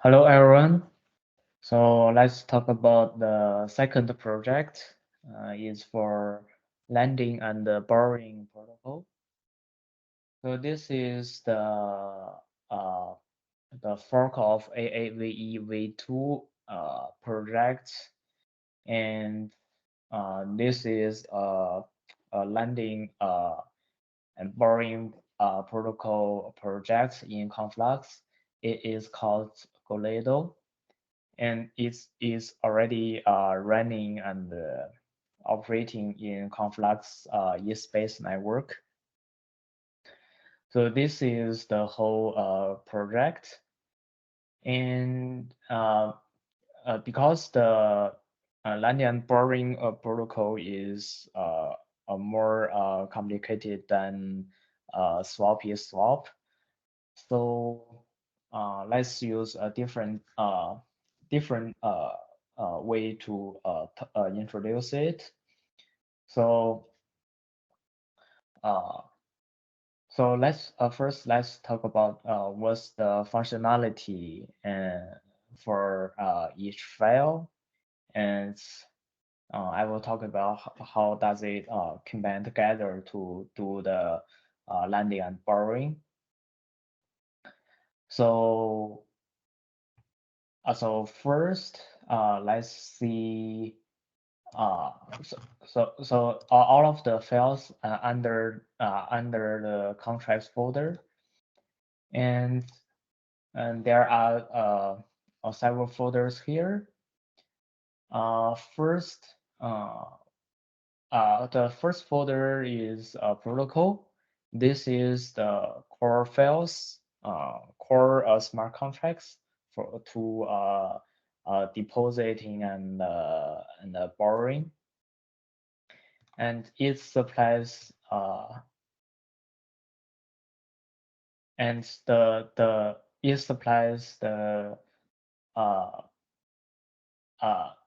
Hello, everyone. So let's talk about the second project. Is for lending and borrowing protocol. So this is uh, the fork of AAVE V2 project, and this is a lending and borrowing protocol project in Conflux. It is called Goledo, and it is already running and operating in Conflux e-space network. So this is the whole project, and because the lending and borrowing protocol is more complicated than swap is swap, so let's use a different way to introduce it. So uh, let's talk about what's the functionality for each file, and I will talk about how does it combine together to do the lending and borrowing. So first, let's see. Uh, so all of the files under the contracts folder, and there are several folders here. First, the first folder is protocol. This is the core files, core smart contracts for to depositing and borrowing, and it supplies and the it supplies uh,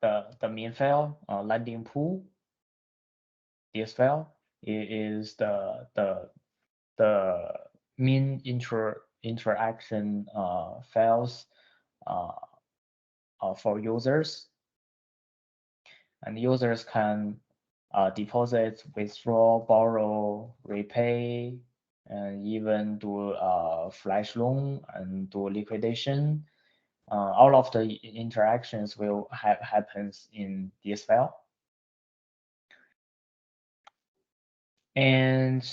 the main file landing pool. This file is the main interaction files uh, for users, and users can deposit, withdraw, borrow, repay, and even do flash loan and do liquidation. All of the interactions will happens in this file. And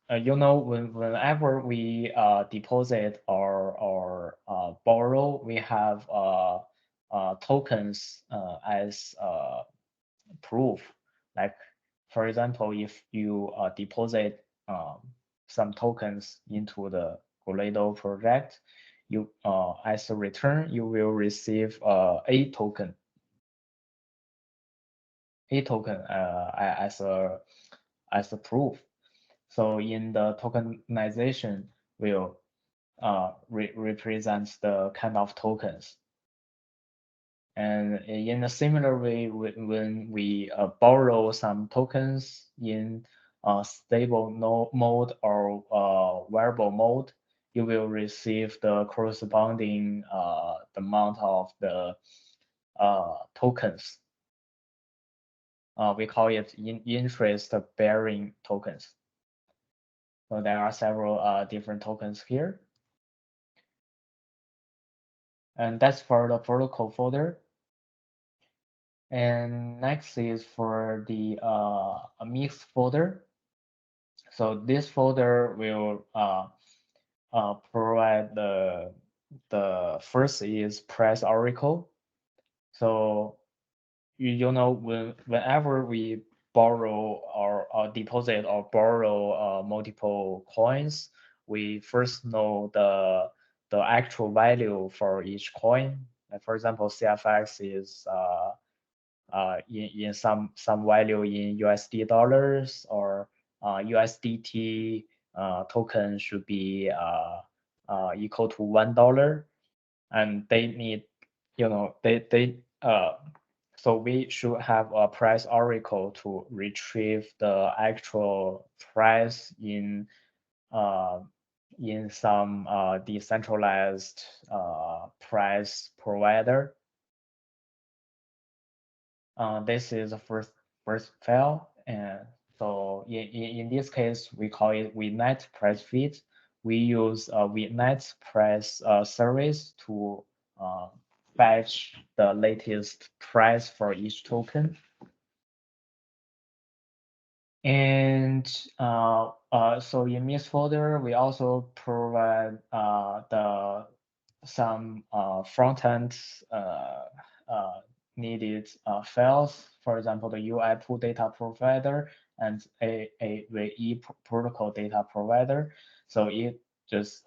whenever we deposit or borrow, we have tokens as proof. Like, for example, if you deposit some tokens into the Goledo project, you as a return you will receive a token as a proof. So in the tokenization will represents the kind of tokens. And in a similar way, when we borrow some tokens in stable mode or variable mode, you will receive the corresponding amount of the tokens. We call it interest-bearing tokens. So there are several different tokens here. And that's for the protocol folder. And next is for the mix folder. So this folder will provide the first is price oracle. So whenever we borrow or deposit or borrow multiple coins, we first know the actual value for each coin. Like, for example, CFX is in some value in USD dollars, or USDT token should be equal to $1, and they need, so we should have a price oracle to retrieve the actual price in uh, in some decentralized price provider. This is the first file, and so in this case we call it VNet price feed. We use a VNet price service to fetch the latest price for each token. And so in this folder, we also provide the some front-end needed files, for example, the UI pool data provider and a VE protocol data provider. So it just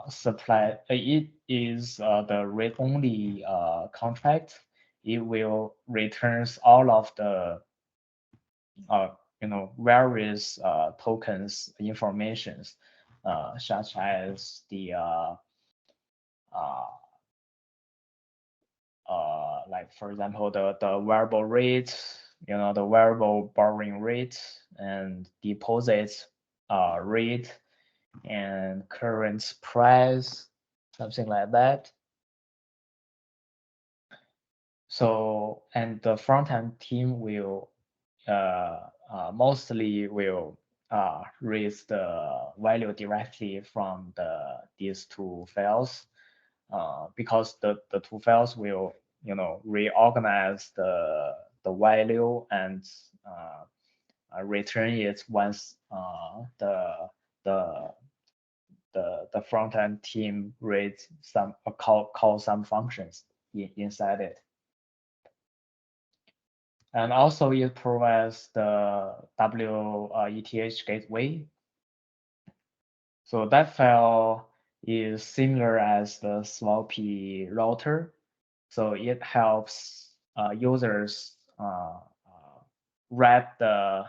supply, it is the read-only contract. It will returns all of the various tokens informations, such as the uh, like for example the variable rate, the variable borrowing rate and deposit rate and current price, something like that. So, and the front end team will mostly will raise the value directly from these two files, because the two files will reorganize the value and return it once the the front end team reads some call some functions inside it. And also it provides the WETH gateway. So that file is similar as the Sloppy router. So it helps users wrap the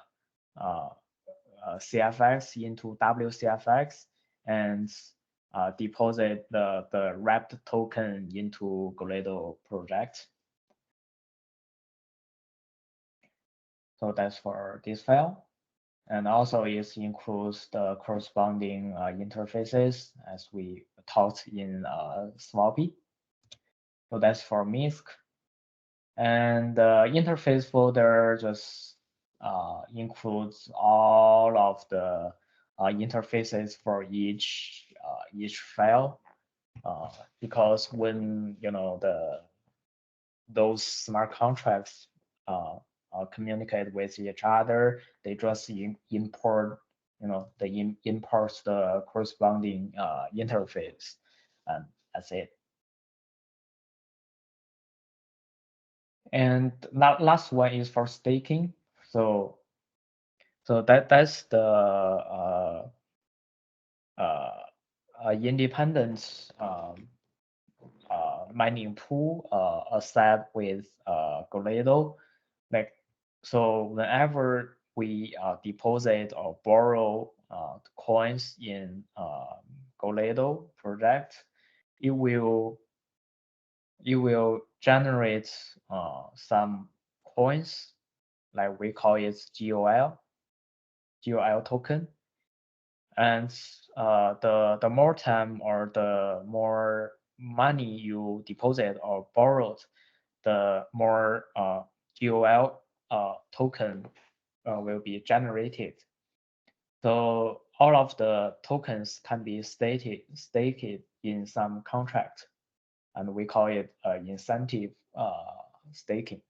CFX into WCFX and deposit the wrapped token into Goledo project. So that's for this file. And also it includes the corresponding interfaces as we talked in Sloppy. So that's for MISC. And the interface folder just includes all of the interfaces for each file, because when those smart contracts communicate with each other, they just import, imports the corresponding interface, and that's it. And last one is for staking. So that's the independent mining pool aside with Goledo. Like, so whenever we deposit or borrow coins in Goledo project, it will generate some coins, like we call it GOL token. And the more time or the more money you deposit or borrowed, the more GOL token will be generated. So all of the tokens can be staked in some contract, and we call it incentive staking.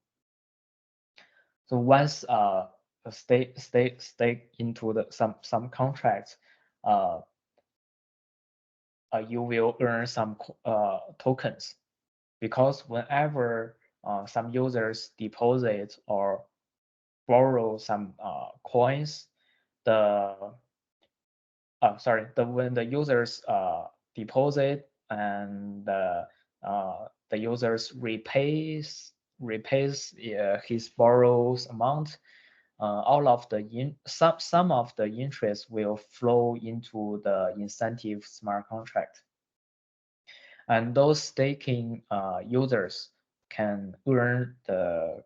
So once stake into some contracts, you will earn some tokens, because whenever some users deposit or borrow some coins, when the users deposit and the users repays his borrows amount, all of the some of the interest will flow into the incentive smart contract, and those staking users can earn the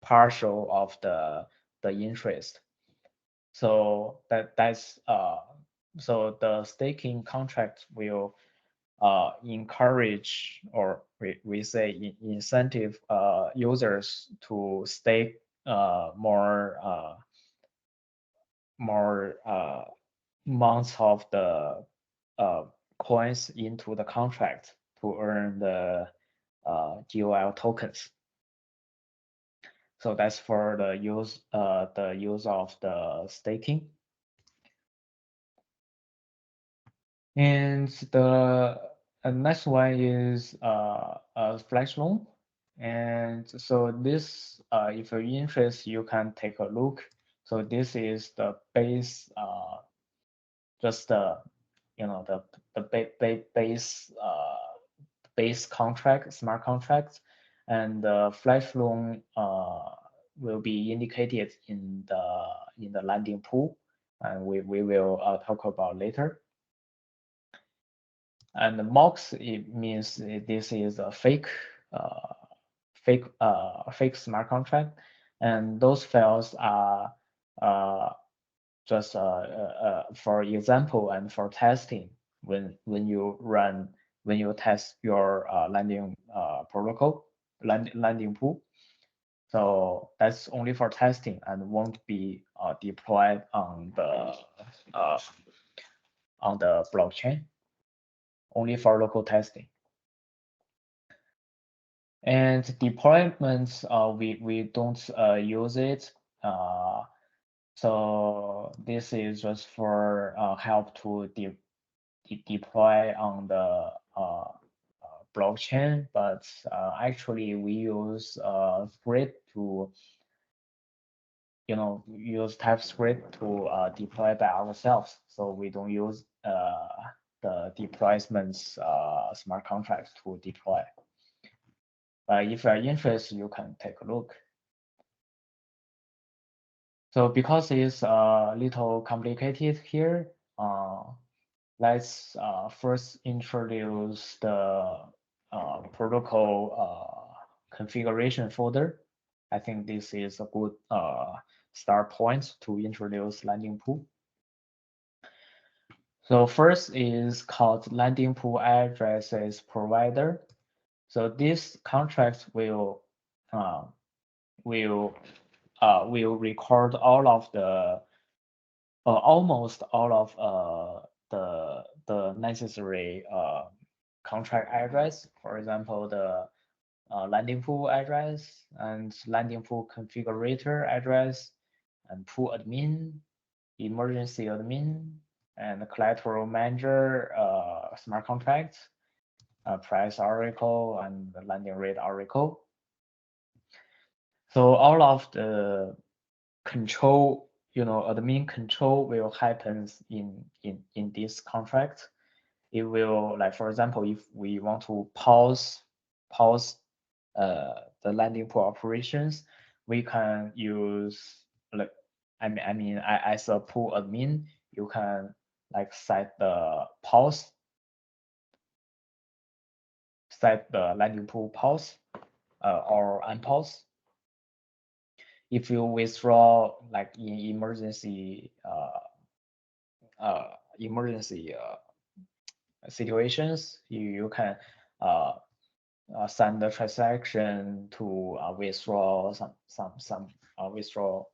partial of the interest. So that's So the staking contract will encourage, or we say incentive users to stake more amounts of the coins into the contract to earn the GOL tokens. So that's for the use of the staking. And the next one is a flash loan. And so this, if you're interested, you can take a look. So this is the base, just the, the base contract, smart contract, and the flash loan will be indicated in the landing pool, and we will talk about later. And the MOX, it means this is a fake smart contract, and those files are just for example and for testing when you test your landing protocol landing pool. So that's only for testing and won't be deployed on the blockchain, only for local testing. And deployments, we don't use it. So this is just for help to deploy on the blockchain, but actually we use script to use TypeScript to deploy by ourselves. So we don't use the deployments smart contracts to deploy. But if you are interested, you can take a look. So because it's a little complicated here, let's first introduce the protocol configuration folder. I think this is a good start point to introduce landing pool. So first is called landing pool addresses provider. So this contract will record all of the almost all of the necessary contract address. For example, the landing pool address and landing pool configurator address and pool admin, emergency admin, and collateral manager smart contract, price oracle, and landing rate oracle. So all of the control, admin control will happen in this contract. It will, like, for example, if we want to pause the landing pool operations, we can use, like, as a pool admin, you can like set the landing pool pause or unpause. If you withdraw, like in emergency situations, you can send the transaction to withdraw some withdraw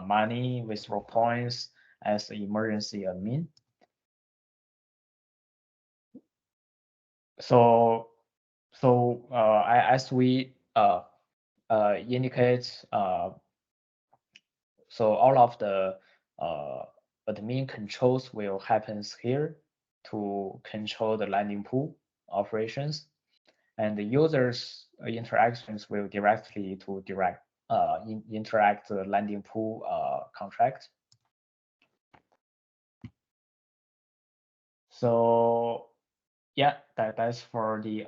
money, withdraw points as emergency admin. So as we indicate, so all of the admin controls will happen here to control the landing pool operations, and the users' interactions will directly to interact the landing pool contract. So yeah, that's for the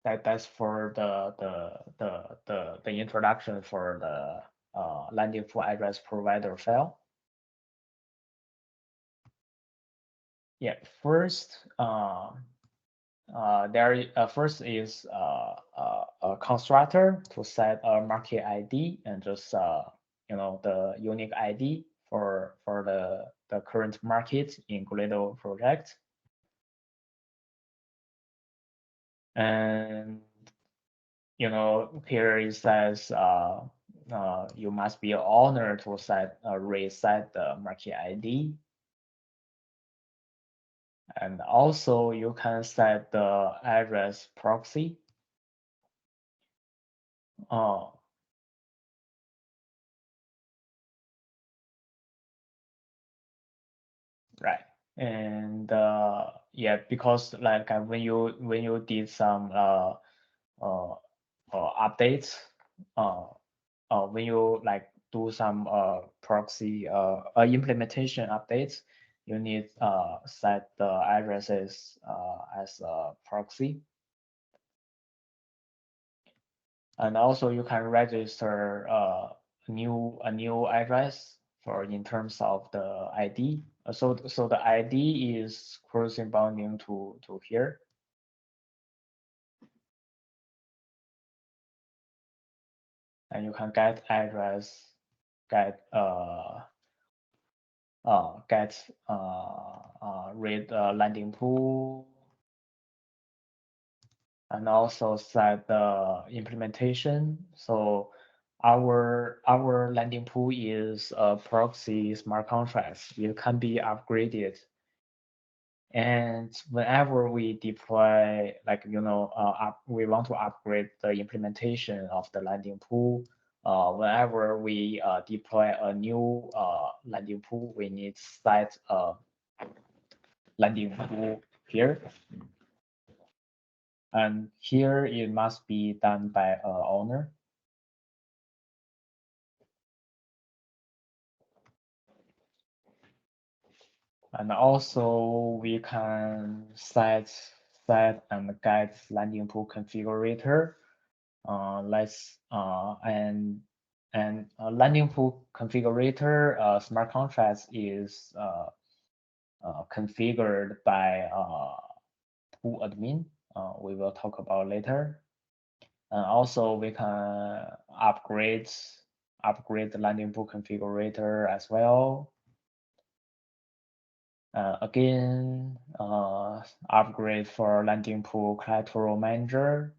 that's for the introduction for the landing pool address provider file. Yeah, first first is a constructor to set a market ID and just the unique ID for for the current market in Gradle project. And here it says you must be an owner to reset the market ID. And also you can set the address proxy. Right. And yeah, because like when you did some updates, when you like do some proxy implementation updates, you need set the addresses as a proxy. And also you can register a new address for in terms of the ID. So the ID is corresponding to here. And you can get address, get read landing pool, and also set the implementation. So our landing pool is a proxy smart contracts. It can be upgraded. And whenever we deploy, like we want to upgrade the implementation of the landing pool. Whenever we deploy a new landing pool, we need set a landing pool here. And here it must be done by owner. And also we can set and get landing pool configurator. And landing pool configurator smart contracts is configured by pool admin. We will talk about later. And also we can upgrade the landing pool configurator as well. Again, upgrade for landing pool collateral manager.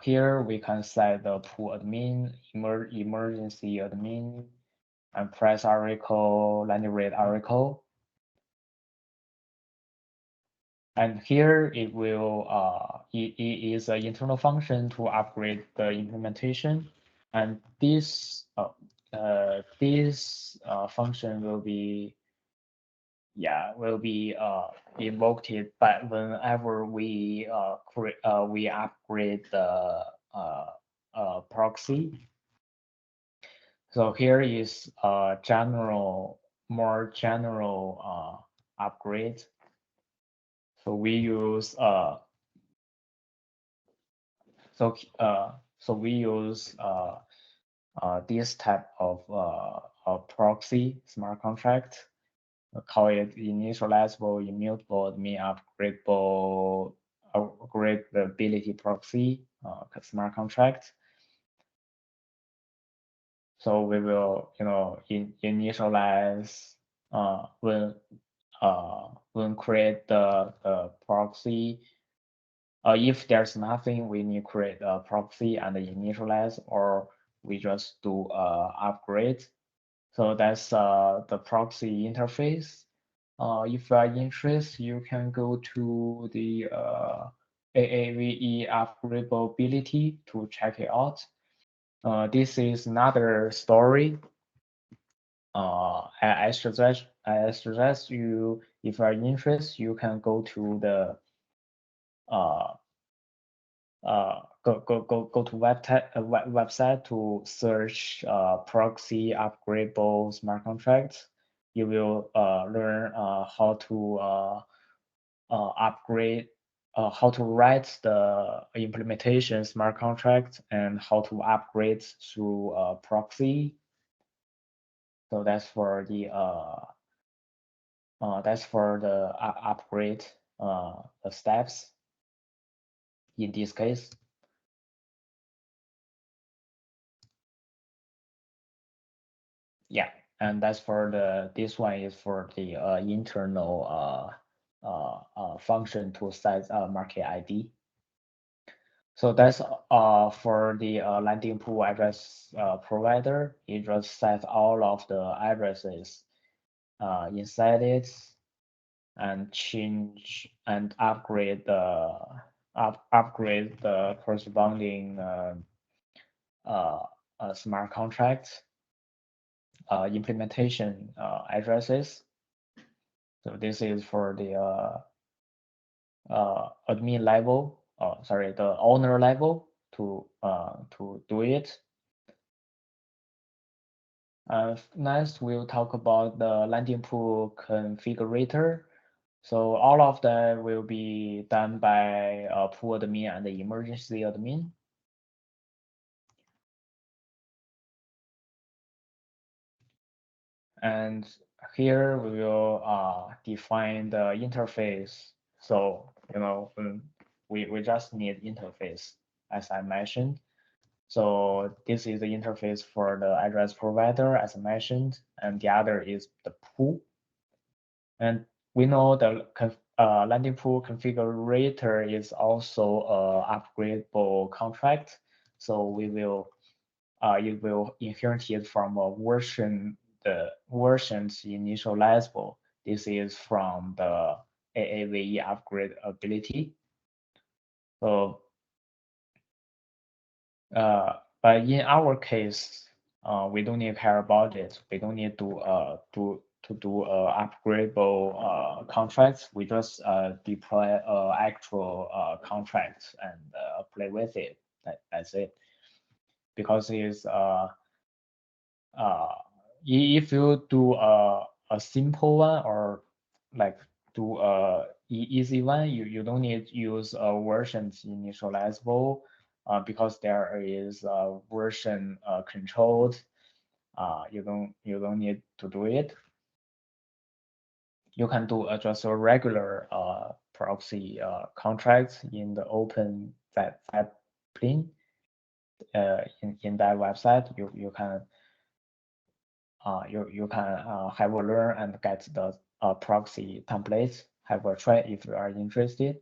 Here we can set the pool admin, emergency admin, and price article, landing rate article. And here it will it is an internal function to upgrade the implementation. And this function will be invoked but whenever we upgrade the proxy. So here is a more general upgrade. So we use this type of proxy smart contract. Call it initializable, immutable, admin upgradable, upgradability proxy smart contract. So we will, initialize when create the proxy. If there's nothing, we need to create a proxy and initialize, or we just do upgrade. So that's the proxy interface. If you are interested, you can go to the AAVE upgradability to check it out. This is another story. I suggest you, if you are interested, you can go to the go to website to search proxy upgradable smart contracts. You will learn how to upgrade, how to write the implementation smart contract and how to upgrade through proxy. So that's for the upgrade the steps in this case. Yeah, and that's for this one is for the internal function to set market ID. So that's for the landing pool address provider. It just sets all of the addresses inside it and change and upgrade the corresponding smart contracts implementation addresses. So this is for the admin level, sorry, the owner level to do it. Next, we'll talk about the landing pool configurator. So all of that will be done by pool admin and the emergency admin. And here we will define the interface. So, we just need interface, as I mentioned. So this is the interface for the address provider, as I mentioned, and the other is the pool. And we know the landing pool configurator is also a upgradable contract. So we will it will inherit it from a version, the versions initializable. This is from the AAVE upgrade ability. So, but in our case, we don't need to care about it. We don't need to do upgradable contracts. We just deploy actual contracts and play with it. That's it. Because it's if you do a simple one or like do a easy one, you don't need to use versions initializable because there is version controlled. You don't need to do it. You can do just a regular proxy contract in the open that plane in that website. You can you can have a learn and get the proxy templates, have a try if you are interested.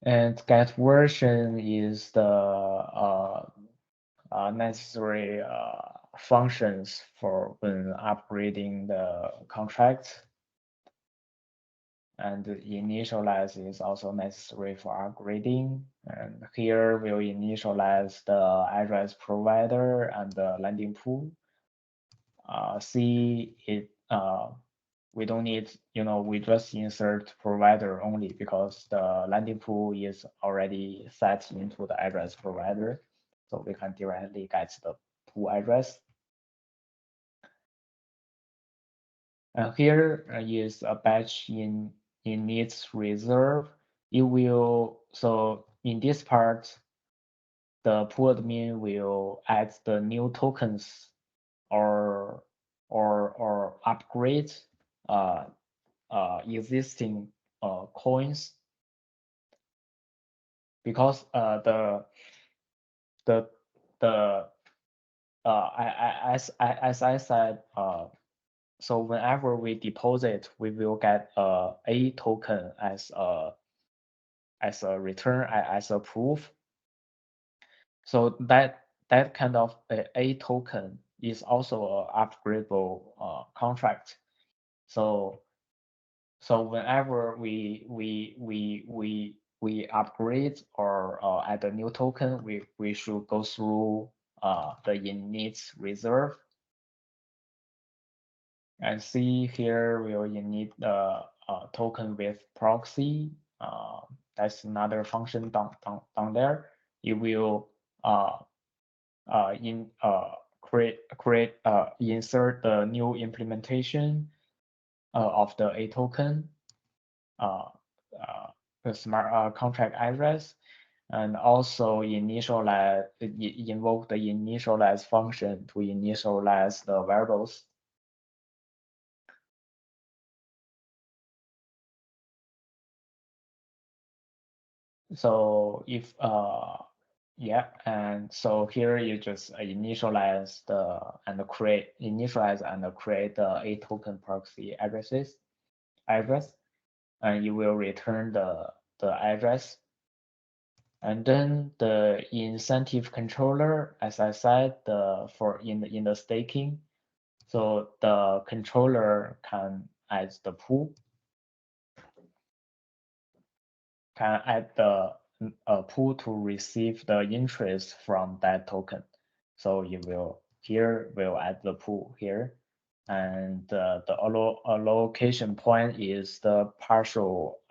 And get version is the necessary functions for when upgrading the contract. And initialize is also necessary for upgrading. And here we'll initialize the address provider and the landing pool. See it, we don't need, we just insert provider only because the landing pool is already set into the address provider. So we can directly get the pool address. And here is a batch in its reserve. It will, so in this part, the pool admin will add the new tokens or upgrade existing coins, because the as I said, so whenever we deposit, we will get a token as a return, as a proof. So that kind of a token is also a upgradable contract. So whenever we upgrade or add a new token, we should go through the init reserve and see here we will init the token with proxy. That's another function down there. You will insert the new implementation of the a token, the smart contract address, and also initialize, invoke the initialize function to initialize the variables. So if Yeah, and so here you just initialize and create the a token proxy address, and you will return the address. And then the incentive controller, as I said, in the staking, so the controller can add the pool, can add the pool to receive the interest from that token. So you will here will add the pool here, and the allocation point is the partial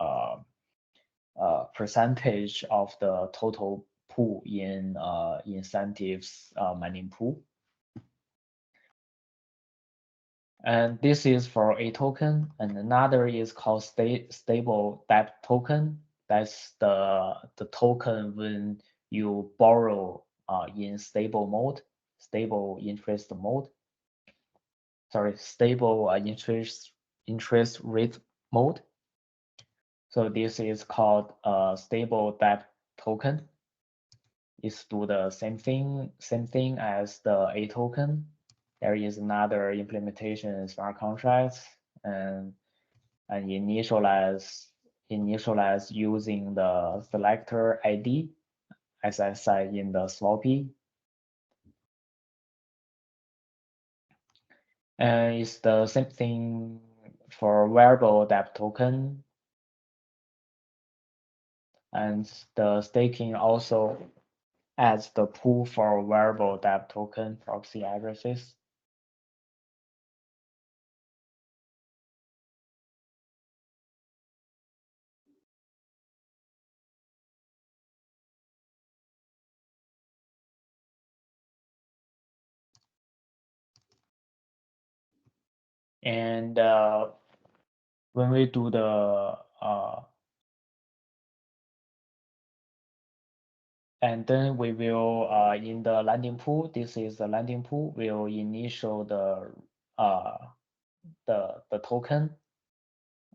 percentage of the total pool in incentives mining pool. And this is for a token, and another is called stable debt token. That's the token when you borrow in stable interest mode. Sorry, stable interest rate mode. So this is called stable debt token. It's do the same thing as the a token. There is another implementation smart contracts and initialize using the selector ID as I said in the sloppy. And it's the same thing for variable debt token. And the staking also adds the pool for variable debt token proxy addresses. And when we do the and then we will in the landing pool, this is the landing pool, we'll initial the token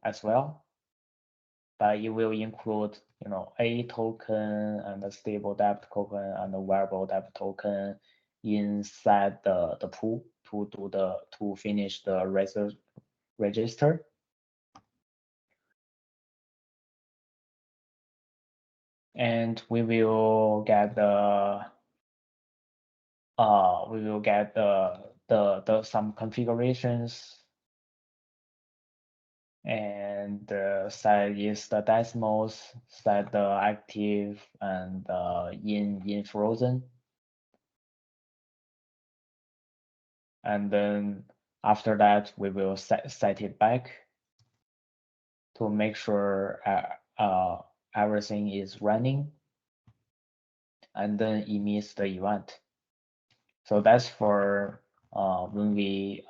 as well, but it will include a token and the stable debt token and the variable debt token inside the pool to finish the register. And we will get the some configurations, and set is the decimals, set the active and in frozen, and then after that we will set it back to make sure everything is running, and then emits the event. So that's for when we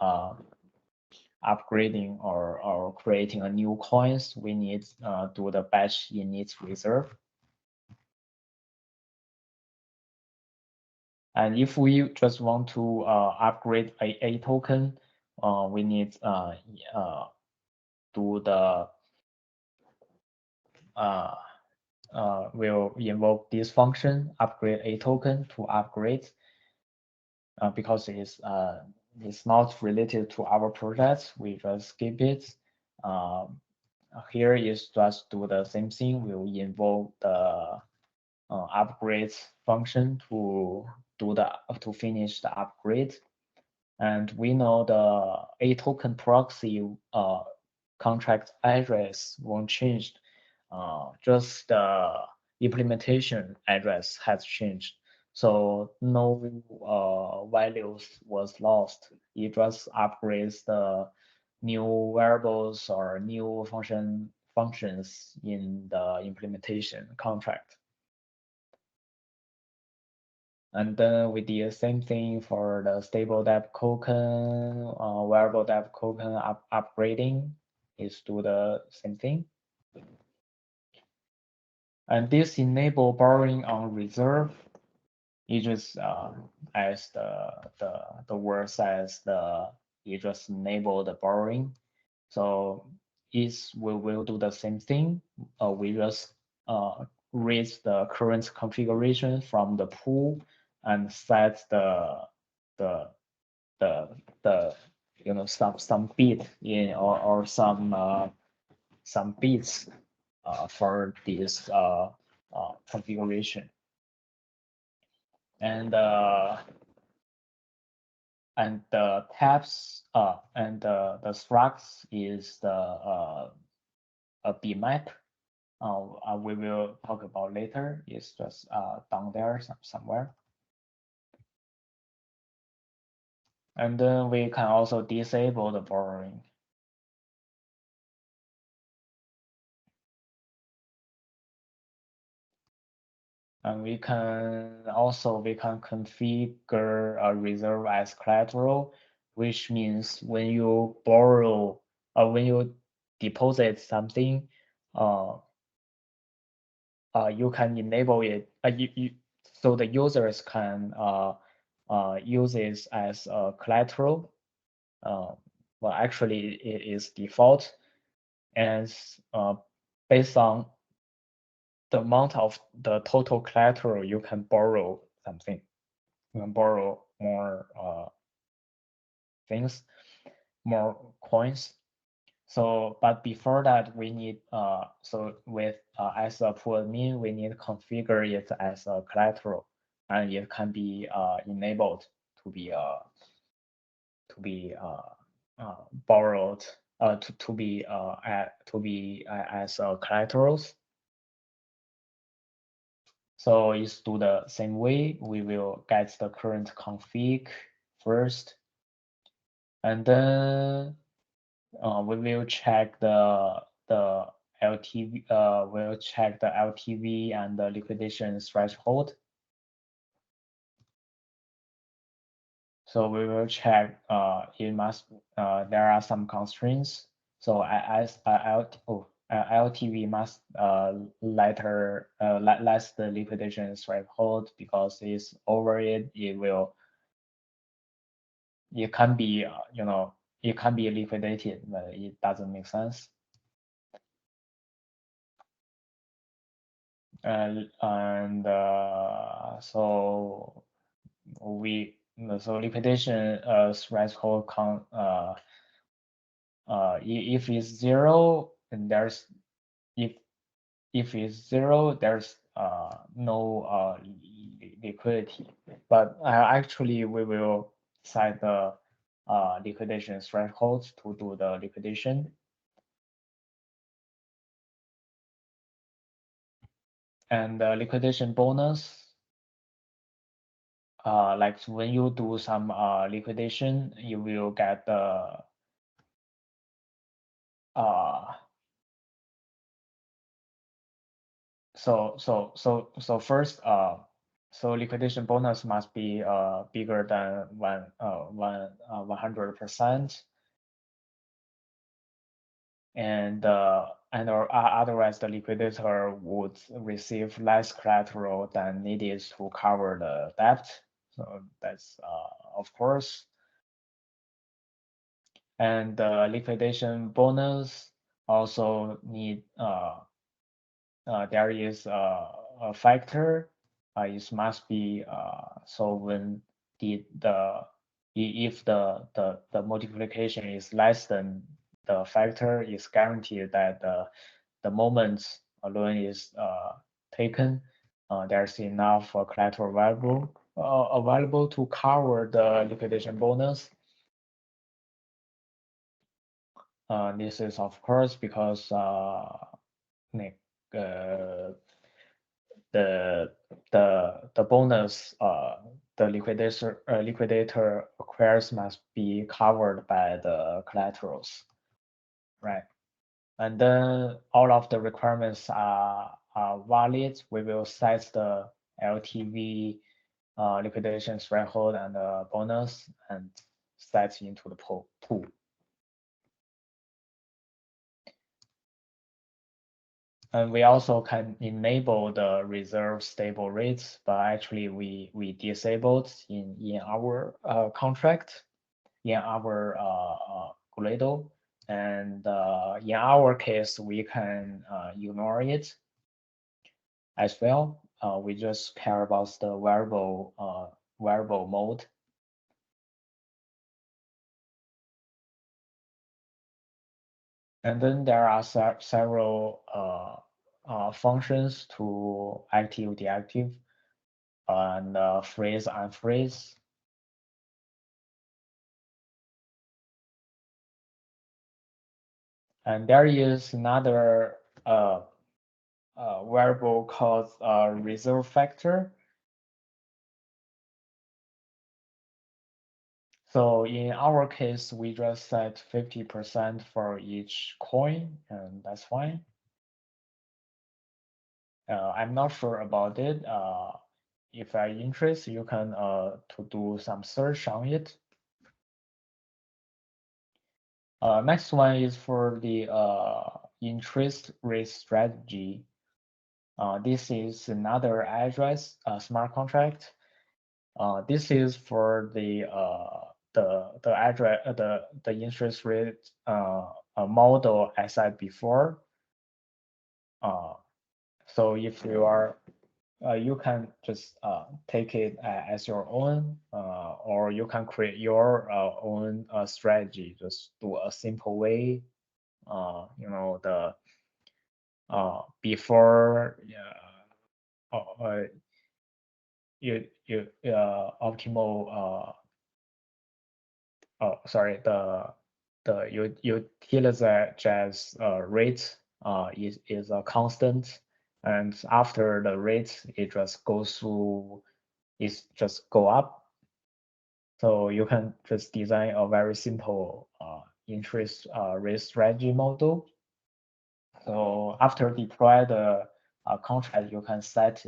upgrading or creating a new coins, we need do the batch init reserve. And if we just want to upgrade a token, we need do the will invoke this function upgrade a token to upgrade because it's not related to our project. We just skip it. Here is just do the same thing. We'll invoke the upgrade function to finish the upgrade. And we know the a token proxy contract address won't change. Just the implementation address has changed. So no values was lost. It just upgrades the new variables or new functions in the implementation contract. And then we did the same thing for the stable debt token, variable debt token upgrading is do the same thing. And this enable borrowing on reserve. It just as the word says, you just enable the borrowing. So we will do the same thing. We just read the current configuration from the pool and set the some bit in or some bits for this configuration. And the tabs and the structs is the a bmap. We will talk about later. It's just down there somewhere. And then we can also disable the borrowing. And we can configure a reserve as collateral, which means when you borrow when you deposit something, you can enable it. So the users can use it as a collateral. Well, actually, it is default, and based on the amount of the total collateral, you can borrow something. You can borrow more things, more coins. So, but before that, we need so with as a pool admin, we need to configure it as a collateral, and it can be enabled to be borrowed to be as collaterals. So it's do the same way. We will get the current config first, and then we will check the LTV. We'll check the LTV and the liquidation threshold. So we will check. It must. There are some constraints. So LTV must less the liquidation threshold, because it's over it. It can be it can be liquidated, but it doesn't make sense. And so liquidation threshold if it's zero, and if it's zero, there's no liquidity. But actually, we will set the liquidation threshold to do the liquidation. And the liquidation bonus, like when you do some liquidation, you will get the so first so liquidation bonus must be bigger than 100%, and or otherwise the liquidator would receive less collateral than needed to cover the debt. So that's of course. And the liquidation bonus also need there is a factor. It must be so when if the multiplication is less than the factor, is guaranteed that the moment a loan is taken, there's enough collateral available to cover the liquidation bonus. This is of course because the bonus the liquidator acquires must be covered by the collaterals, right? And then all of the requirements are valid. We will set the LTV, liquidation threshold, and the bonus, and set into the pool. And we also can enable the reserve stable rates, but actually we disabled in our contract, in our Gradle, and in our case we can ignore it. as well. We just care about the variable mode. And then there are several functions to active, deactive, and freeze, unfreeze. And there is another variable called reserve factor. So in our case, we just set 50% for each coin, and that's fine. I'm not sure about it. If you're interested, you can to do some search on it. Next one is for the interest rate strategy. This is another address smart contract. This is for the address the interest rate model I said before. So if you are you can just take it as your own, or you can create your own strategy. Just do a simple way. You know, the before you optimal sorry, the utilize rate is a constant, and after the rate it just goes through, it just go up. So you can just design a very simple interest rate strategy model. So after deploy the contract, you can set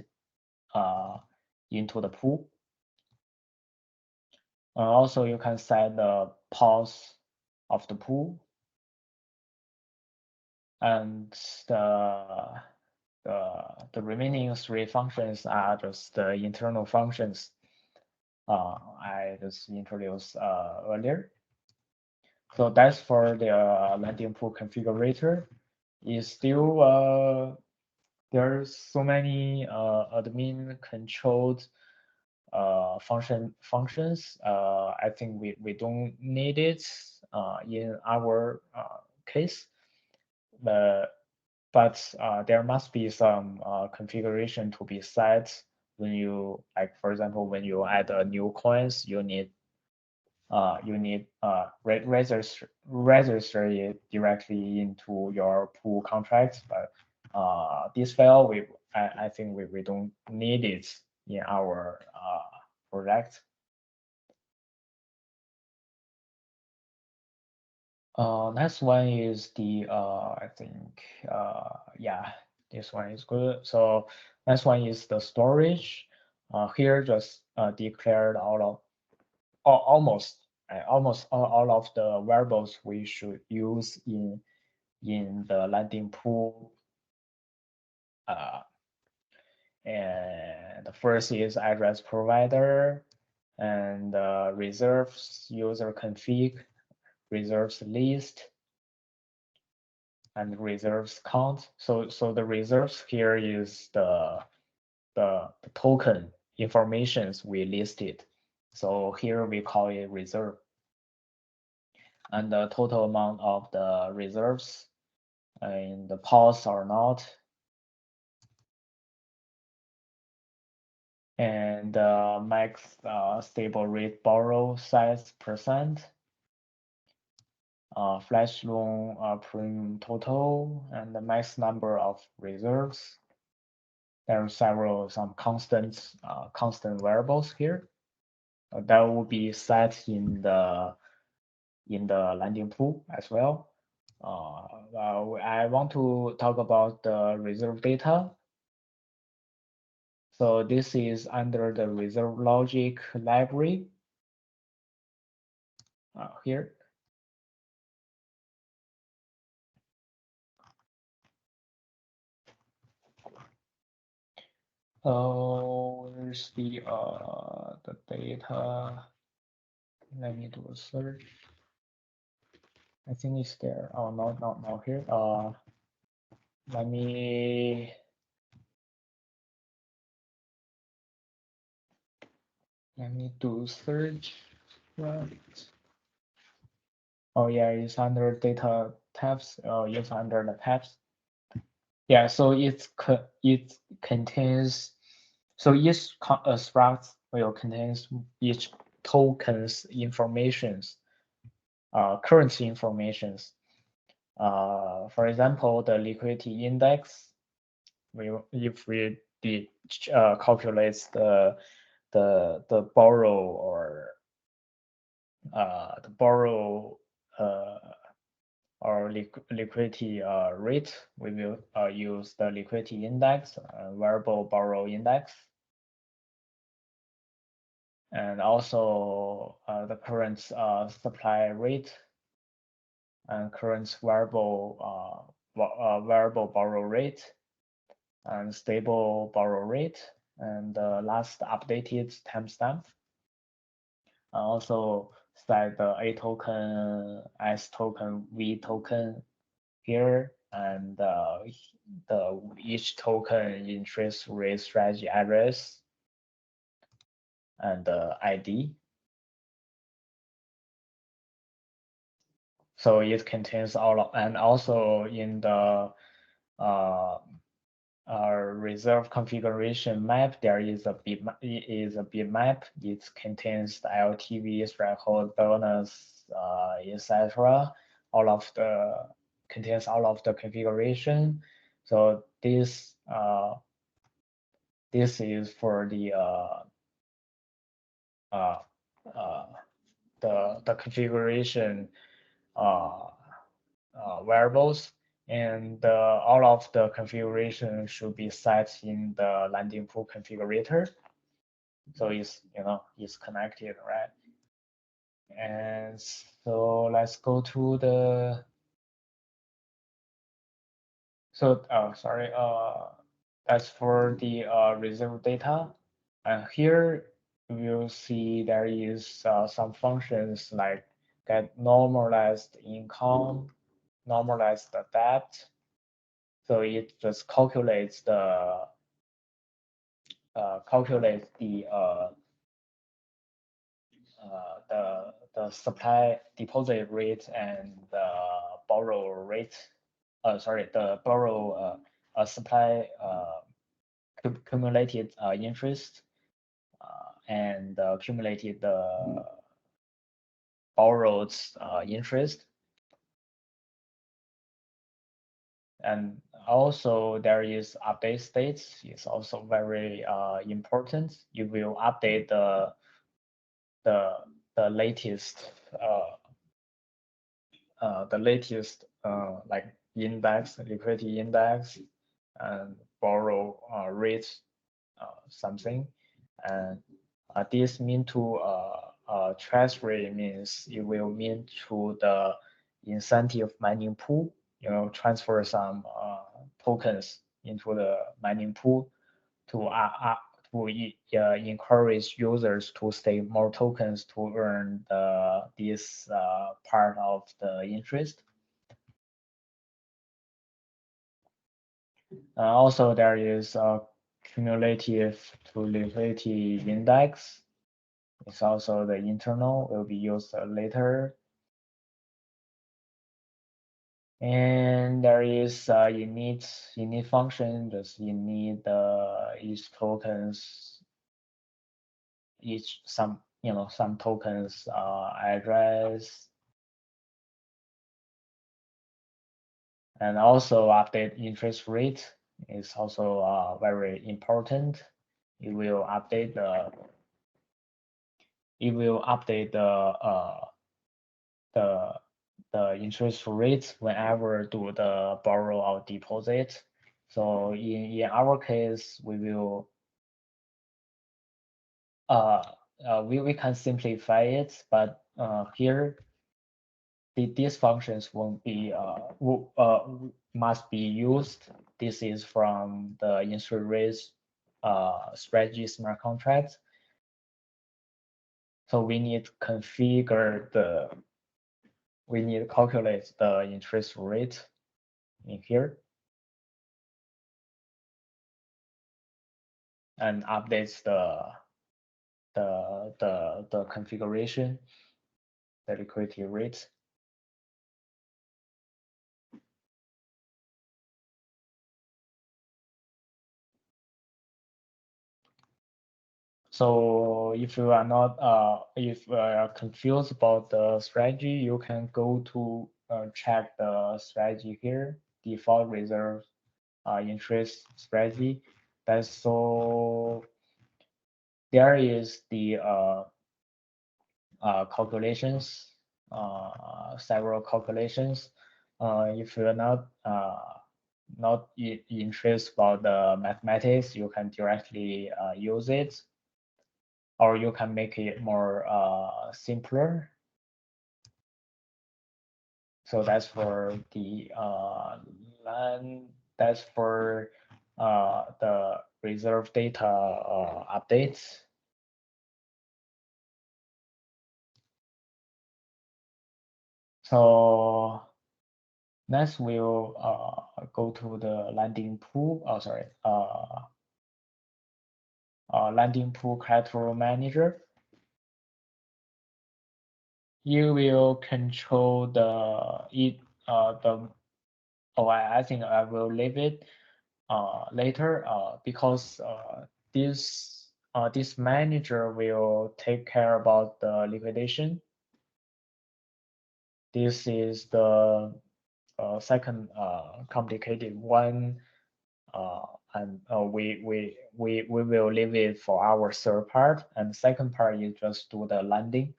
into the pool. Also, you can set the pause of the pool, and the remaining three functions are just the internal functions I just introduced earlier. So that's for the landing pool configurator. Is still there's so many admin controlled functions. I think we don't need it in our case, but there must be some configuration to be set when you, like, for example, when you add a new coins, you need register it directly into your pool contract. But this file I think we don't need it in our project. Next one is the I think yeah, this one is good. So next one is the storage. Here just declared all of almost all of the variables we should use in the landing pool. And the first is address provider, and reserves user config, reserves list, and reserves count. So the reserves here is the token informations we listed. So here we call it reserve. And the total amount of the reserves in the pause or not. And max stable rate borrow size %, flash loan premium total, and the max number of reserves. There are some constant variables here that will be set in the landing pool as well. I want to talk about the reserve data. So this is under the reserve logic library here. Where's the data? Let me do a search. I think it's there. Oh, no, not here. Let me Let me do search. Right. Oh yeah, it's under data tabs. It's under the tabs. Yeah, so it contains, so each struct will contains each token's informations, currency informations. For example, the liquidity index. If we did calculates the borrow or the borrow or liquidity rate, we will use the liquidity index, variable borrow index, and also the current supply rate and current variable borrow rate and stable borrow rate and the last updated timestamp. Also set the A token, S token, V token here, and the each token interest rate strategy address and the ID. So it contains all of, and also in the reserve configuration map, there is a bitmap. It contains the LTV, threshold, bonus, etc. All of the contains all of the configuration. So this is for uh, uh, the configuration variables, and all of the configuration should be set in the landing pool configurator. So it's connected, right? And so let's go to the, so sorry, that's for the reserve data. And here we'll see there is some functions like get normalized income, normalized debt. So it just calculates the the supply deposit rate and the borrow rate. Sorry, the borrow supply cumulated interest and accumulated borrowed interest. And also there is update states. It's also very important. You will update the latest like index, liquidity index, and borrow rate something. And this mean to treasury means it will mean to the incentive mining pool. Transfer some tokens into the mining pool to encourage users to stake more tokens to earn this part of the interest. Also, there is a cumulative to liquidity index. It's also the internal, will be used later. And there is init function, just init each tokens, some tokens address, and also update interest rate is also very important. It will update the interest rates whenever do the borrow or deposit. So in our case, we will we can simplify it, but here these functions won't be must be used. This is from the interest rates strategy smart contract. So we need to calculate the interest rate in here and updates the configuration, the liquidity rate. So if you are not if you are confused about the strategy, you can go to check the strategy here, default reserve interest strategy. That's so there is the calculations, several calculations. If you're not interested about the mathematics, you can directly use it, or you can make it more simpler. So that's for the land. That's for the reserve data updates. So next we'll go to the landing pool. Oh, sorry. Landing pool collateral manager. You will control the oh, I think I will leave it later because this manager will take care about the liquidation. This is the second complicated one, and we will leave it for our third part, and the second part is just do the landing.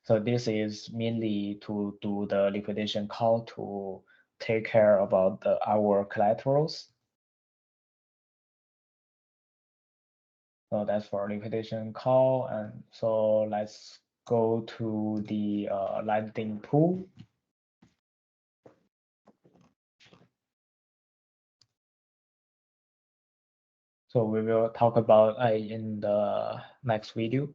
So this is mainly to do the liquidation call to take care about our collaterals. So that's for liquidation call. And so let's go to the landing pool. So we will talk about in the next video.